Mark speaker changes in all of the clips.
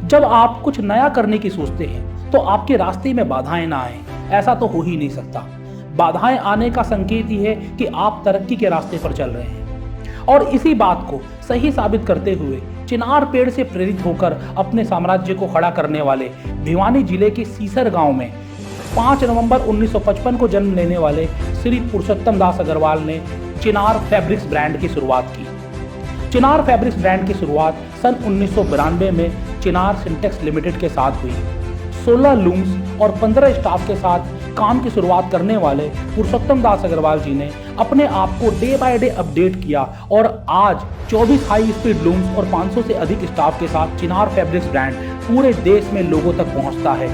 Speaker 1: जब आप कुछ नया करने की सोचते हैं तो आपके रास्ते में बाधाएं ना आए, ऐसा तो हो ही नहीं सकता। बाधाएं आने का संकेत ही है कि आप तरक्की के रास्ते पर चल रहे हैं। और इसी बात को सही साबित करते हुए चिनार पेड़ से प्रेरित होकर अपने साम्राज्य को खड़ा करने वाले भिवानी जिले के सीसर गांव में 5 नवंबर 1955 को जन्म लेने वाले श्री पुरुषोत्तम दास अग्रवाल ने चिनार फैब्रिक्स ब्रांड की शुरुआत की। चिनार फैब्रिक्स ब्रांड की शुरुआत सन 1992 में चिनार सिंटेक्स लिमिटेड के साथ हुई। 16 लूम्स और 15 स्टाफ के साथ काम की शुरुआत करने वाले पुरुषोत्तम दास अग्रवाल जी ने अपने आप को डे बाय डे अपडेट किया और आज 24 हाई स्पीड लूम्स और 500 से अधिक स्टाफ के साथ चिनार फैब्रिक्स ब्रांड पूरे देश में लोगों तक पहुंचता है।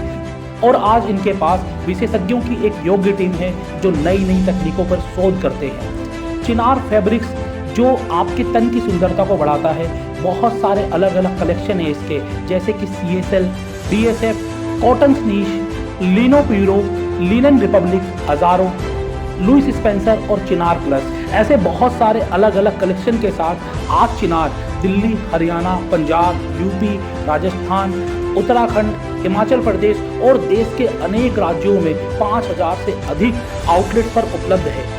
Speaker 1: और आज इनके पास विशेषज्ञों की एक योग्य टीम है जो नई नई तकनीकों पर शोध करते हैं। चिनार फैब्रिक्स जो आपके तन की सुंदरता को बढ़ाता है, बहुत सारे अलग अलग कलेक्शन है इसके, जैसे कि CSL, DSF, कॉटन स्नीश, लिनो प्यूरो, लिनन रिपब्लिक, हजारों, लुइस स्पेंसर और चिनार प्लस, ऐसे बहुत सारे अलग अलग कलेक्शन के साथ आज चिनार दिल्ली, हरियाणा, पंजाब, यूपी, राजस्थान, उत्तराखंड, हिमाचल प्रदेश और देश के अनेक राज्यों में 5000 से अधिक आउटलेट पर उपलब्ध है।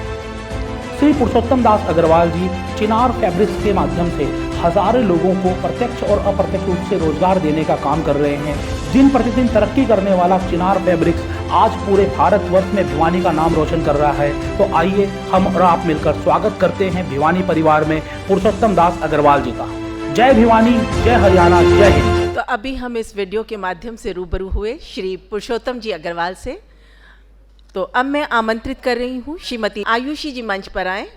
Speaker 1: श्री पुरुषोत्तम दास अग्रवाल जी चिनार फैब्रिक्स के माध्यम से हजारों लोगों को प्रत्यक्ष और अप्रत्यक्ष रूप से रोजगार देने का काम कर रहे हैं। दिन प्रतिदिन तरक्की करने वाला चिनार फैब्रिक्स आज पूरे भारतवर्ष में भिवानी का नाम रोशन कर रहा है। तो आइए हम और आप मिलकर स्वागत करते हैं भिवानी परिवार में पुरुषोत्तम दास अग्रवाल जी का। जय भिवानी, जय हरियाणा, जय हिंद।
Speaker 2: तो अभी हम इस वीडियो के माध्यम से रूबरू हुए श्री पुरुषोत्तम जी अग्रवाल से। तो अब मैं आमंत्रित कर रही हूँ श्रीमती आयुषी जी मंच पर आए।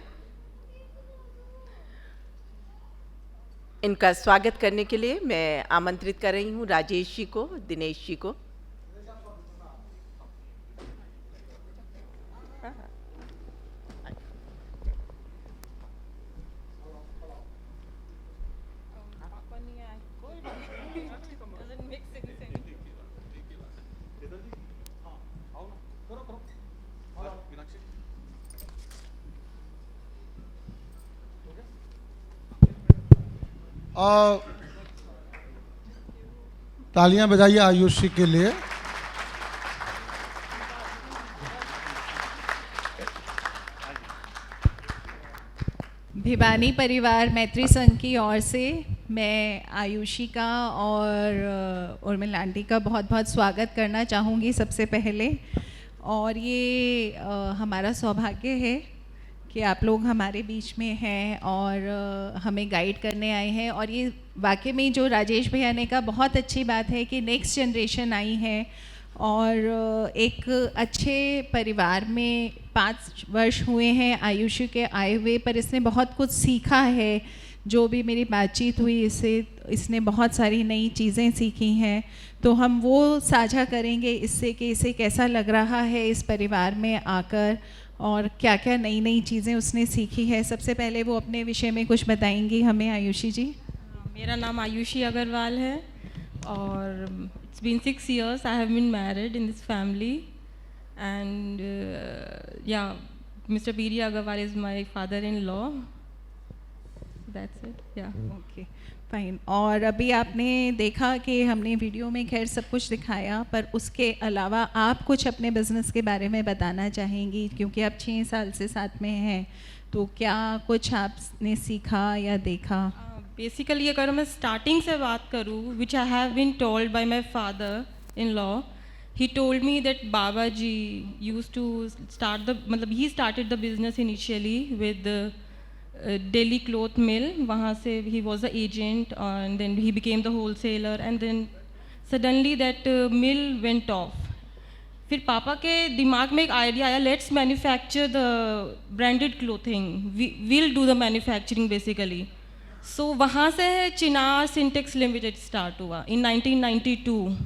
Speaker 2: इनका स्वागत करने के लिए मैं आमंत्रित कर रही हूँ राजेश जी को, दिनेश जी को।
Speaker 3: तालियां बजाइए आयुषी के लिए।
Speaker 4: भिवानी परिवार मैत्री संघ की ओर से मैं आयुषी का और उर्मिला आंटी का बहुत बहुत स्वागत करना चाहूँगी सबसे पहले। और ये हमारा सौभाग्य है कि आप लोग हमारे बीच में हैं और हमें गाइड करने आए हैं। और ये वाकई में जो राजेश भैया ने कहा बहुत अच्छी बात है कि नेक्स्ट जनरेशन आई है और एक अच्छे परिवार में 5 वर्ष हुए हैं आयुषी के आए हुए, पर इसने बहुत कुछ सीखा है। जो भी मेरी बातचीत हुई इसने बहुत सारी नई चीज़ें सीखी हैं, तो हम वो साझा करेंगे इससे कि इसे कैसा लग रहा है इस परिवार में आकर और क्या क्या नई नई चीज़ें उसने सीखी है। सबसे पहले वो अपने विषय में कुछ बताएंगी हमें। आयुषी जी।
Speaker 5: मेरा नाम आयुषी अग्रवाल है और it's been 6 years I have been married in this family and yeah, Mr. B.D. Agarwal is my father-in-law. That's it. Yeah.
Speaker 4: Okay. Fine. और अभी आपने देखा कि हमने वीडियो में खैर सब कुछ दिखाया, पर उसके अलावा आप कुछ अपने बिज़नेस के बारे में बताना चाहेंगी क्योंकि आप 6 साल से साथ में हैं, तो क्या कुछ आपने सीखा या देखा?
Speaker 5: बेसिकली अगर मैं स्टार्टिंग से बात करूँ, which I have been told by my father in law, he told me that Baba ji used to start he started the business initially with the Delhi cloth mill. वहाँ से he was the agent and then he became the wholesaler and then suddenly that mill went off. फिर पापा के दिमाग में एक idea आया, let's manufacture the branded clothing, we'll do the manufacturing basically. So वहाँ से चिनार सिंटेक्स लिमिटेड स्टार्ट हुआ in 1992.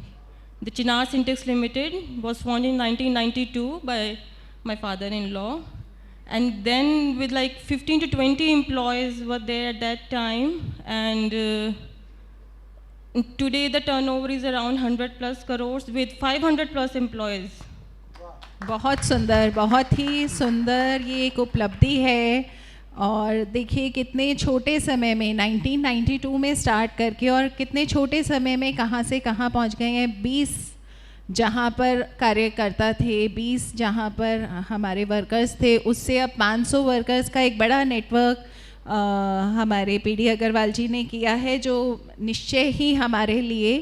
Speaker 5: The Chinar Syntex Limited was formed in 1992 by my father-in-law, and then with like 15 to 20 employees were there at that time, and today the turnover is around 100 plus crores with 500 plus employees.
Speaker 4: बहुत सुंदर, बहुत ही सुंदर ये एक उपलब्धि है और देखिए कितने छोटे समय में 1992 में स्टार्ट करके और कितने छोटे समय में कहाँ से कहाँ पहुँच गए हैं। 20 जहाँ पर कार्यकर्ता थे, 20 जहाँ पर हमारे वर्कर्स थे, उससे अब 500 वर्कर्स का एक बड़ा नेटवर्क हमारे पीडी अग्रवाल जी ने किया है, जो निश्चय ही हमारे लिए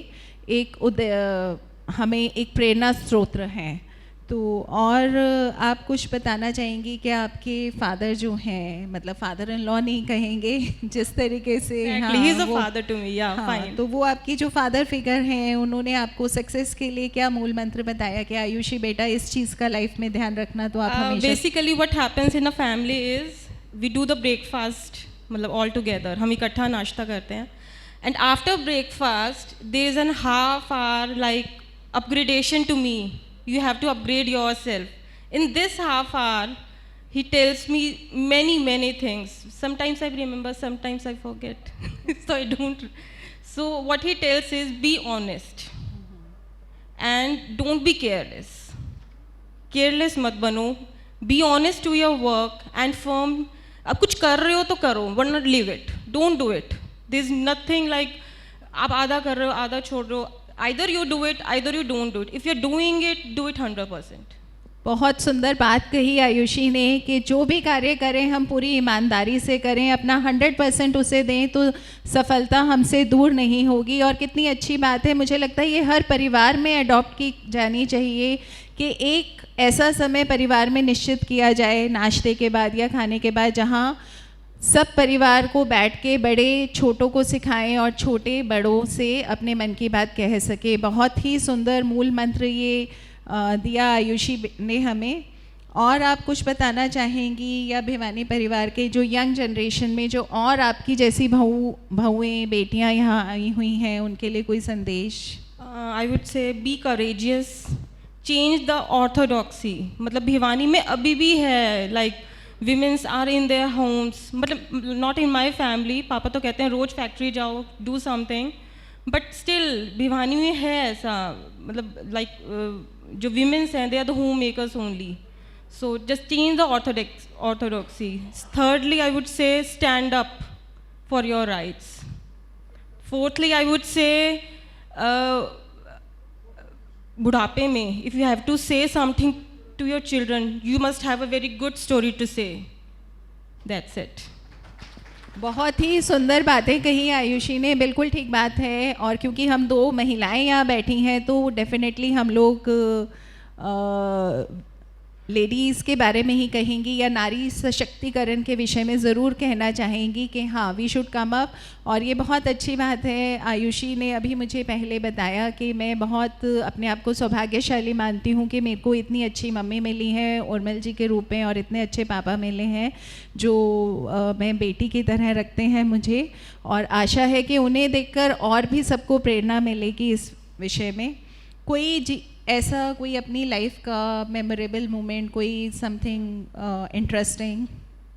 Speaker 4: हमें एक प्रेरणा स्रोत हैं। तो और आप कुछ बताना चाहेंगी कि आपके फादर जो हैं, मतलब फादर इन लॉ नहीं कहेंगे, जिस तरीके से
Speaker 5: Exactly, he is a father to me, yeah, fine.
Speaker 4: तो वो आपकी जो फादर फिगर हैं, उन्होंने आपको सक्सेस के लिए क्या मूल मंत्र बताया कि आयुषी बेटा इस चीज़ का लाइफ में ध्यान रखना, तो आप हमेशा
Speaker 5: Basically what happens in a family is we do the breakfast, मतलब all together, हम इकट्ठा नाश्ता करते हैं, and after breakfast there is an half hour like upgradation to me. You have to upgrade yourself. In this half hour, he tells me many things. Sometimes I remember, sometimes I forget. So I don't. So what he tells is be honest and don't be careless. Careless मत बनो. Be honest to your work and firm. अब कुछ कर रहे हो तो करो, वरना leave it. Don't do it. There's nothing like आप आधा कर रहे हो, आधा छोड़ रहे हो. Either you do it, either you don't do it. If you're doing it, do it 100%.
Speaker 4: बहुत सुंदर बात कही आयुषी ने कि जो भी कार्य करें हम पूरी ईमानदारी से करें, अपना 100% उसे दें तो सफलता हमसे दूर नहीं होगी। और कितनी अच्छी बात है, मुझे लगता है ये हर परिवार में अडॉप्ट की जानी चाहिए कि एक ऐसा समय परिवार में निश्चित किया जाए नाश्ते के बाद या खाने के बाद, जहाँ सब परिवार को बैठ के बड़े छोटों को सिखाएं और छोटे बड़ों से अपने मन की बात कह सके। बहुत ही सुंदर मूल मंत्र ये दिया आयुषी ने हमें। और आप कुछ बताना चाहेंगी या भिवानी परिवार के जो यंग जनरेशन में जो और आपकी जैसी बहुएं बेटियां यहाँ आई हुई हैं, उनके लिए कोई संदेश?
Speaker 5: I would say be courageous, change the orthodoxy. मतलब भिवानी में अभी भी है like women's are in their homes, मतलब not in my family. पापा तो कहते हैं रोज फैक्ट्री जाओ, do something, but still Bhiwani में है ऐसा, मतलब like जो women's हैं they are the homemakers only. So just change the orthodoxy. Thirdly, I would say stand up for your rights. Fourthly, I would say बुढ़ापे में if you have to say something to your children, you must have a very good story to say. That's it.
Speaker 4: बहुत ही सुंदर बातें कही आयुषी ने, बिल्कुल ठीक बात है। और क्योंकि हम दो महिलाएं यहाँ बैठी हैं तो डेफिनेटली हम लोग लेडीज़ के बारे में ही कहेंगी या नारी सशक्तिकरण के विषय में ज़रूर कहना चाहेंगी कि हाँ वी शुड कम अप। और ये बहुत अच्छी बात है। आयुषी ने अभी मुझे पहले बताया कि मैं बहुत अपने आप को सौभाग्यशाली मानती हूँ कि मेरे को इतनी अच्छी मम्मी मिली है उर्मिल जी के रूप में और इतने अच्छे पापा मिले हैं जो मैं बेटी की तरह रखते हैं मुझे। और आशा है कि उन्हें देखकर और भी सबको प्रेरणा मिलेगी इस विषय में। कोई ऐसा कोई अपनी लाइफ का मेमोरेबल मोमेंट, कोई something interesting?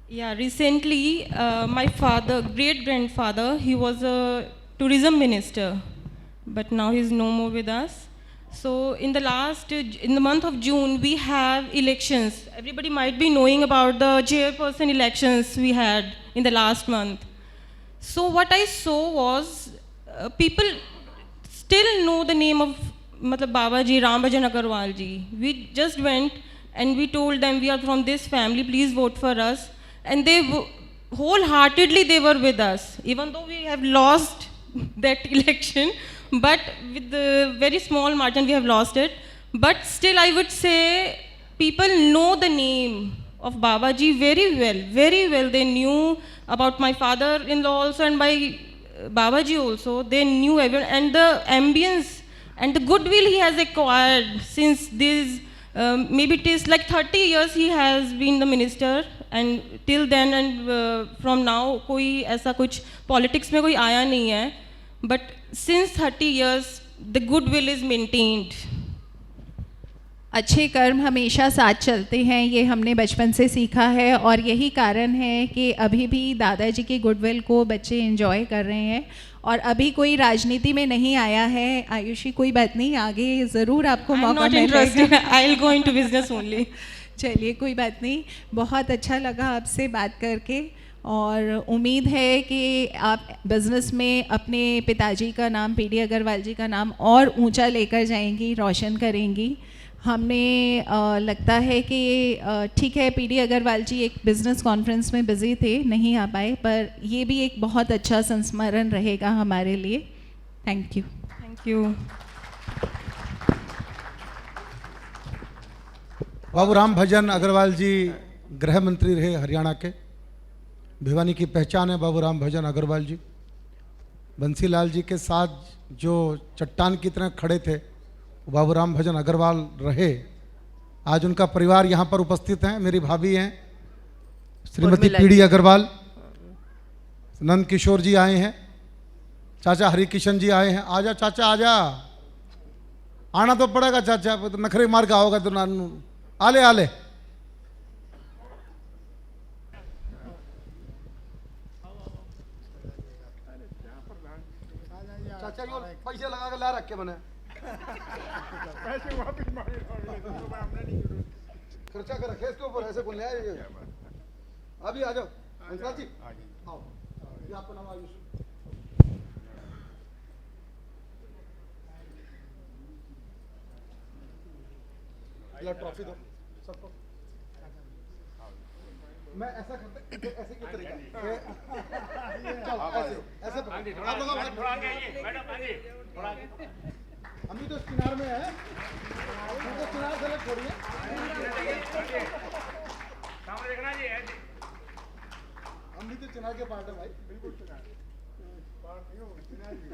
Speaker 5: Yeah, recently my father, great grandfather, he was a tourism minister, but now he's no more with us. So in the month of June we have elections. Everybody might be knowing about the chairperson elections we had in the last month. So what I saw was people still know the name of मतलब बाबा जी, राम भजन अग्रवाल जी. We just went and we told them we are from this family, please vote for us. And they wholeheartedly they were with us, even though we have lost that election, but with the very small margin we have lost it. But still I would say people know the name of Babaji very well, very well. They knew about my father-in-law also and my Babaji also. They knew everyone, and the ambience and the goodwill he has acquired since this, maybe it is like 30 years he has been the minister, and till then and from now कोई ऐसा कुछ politics में कोई आया नहीं है, but since 30 years the goodwill is maintained.
Speaker 4: अच्छे कर्म हमेशा साथ चलते हैं, ये हमने बचपन से सीखा है और यही कारण है कि अभी भी दादाजी की गुडविल को बच्चे एंजॉय कर रहे हैं। और अभी कोई राजनीति में नहीं आया है आयुषी, कोई बात नहीं, आगे ज़रूर आपको मौका मिलेगा।
Speaker 5: I'll go into business only.
Speaker 4: चलिए कोई बात नहीं, बहुत अच्छा लगा आपसे बात करके। और उम्मीद है कि आप बिज़नेस में अपने पिताजी का नाम पीडी अग्रवाल जी का नाम और ऊंचा लेकर जाएंगी, रोशन करेंगी। हमें लगता है कि ठीक है, पीडी अग्रवाल जी एक बिज़नेस कॉन्फ्रेंस में बिज़ी थे, नहीं आ पाए, पर ये भी एक बहुत अच्छा संस्मरण रहेगा हमारे लिए। Thank you.
Speaker 5: Thank you.
Speaker 3: Baburam Bhajan Agrawal ji गृह मंत्री रहे हरियाणा के। भिवानी की पहचान है बाबूराम भजन अग्रवाल जी। बंसीलाल जी के साथ जो चट्टान की तरह खड़े थे वो बाबूराम भजन अग्रवाल रहे। आज उनका परिवार यहाँ पर उपस्थित हैं। मेरी भाभी हैं श्रीमती
Speaker 2: उर्मिला
Speaker 3: पीडी
Speaker 2: जी।
Speaker 3: अग्रवाल, नंद किशोर जी आए हैं, चाचा हरिकिशन जी आए हैं। आजा चाचा आजा, आना तो पड़ेगा चाचा, तो नखरे मार के आओगे तो आले आले। चाचा को पैसे लगा के ला रखे मैंने, खर्चा कर रखे इसके ऊपर, ऐसे कौन ले आए? अभी आ जाओ हंसराज जी, आओ। ये आपका नाम आयुष। ट्रॉफी दो सबको। मैं ऐसा करते, ऐसे क्यों तरीका? चलो ऐसे ऐसे आप लोग हम भी तो इस किनार में है, हम तो किनार से अलग छोड़िए। हम भी तो चिनार के पार्ट है भाई। बिल्कुल चिनार।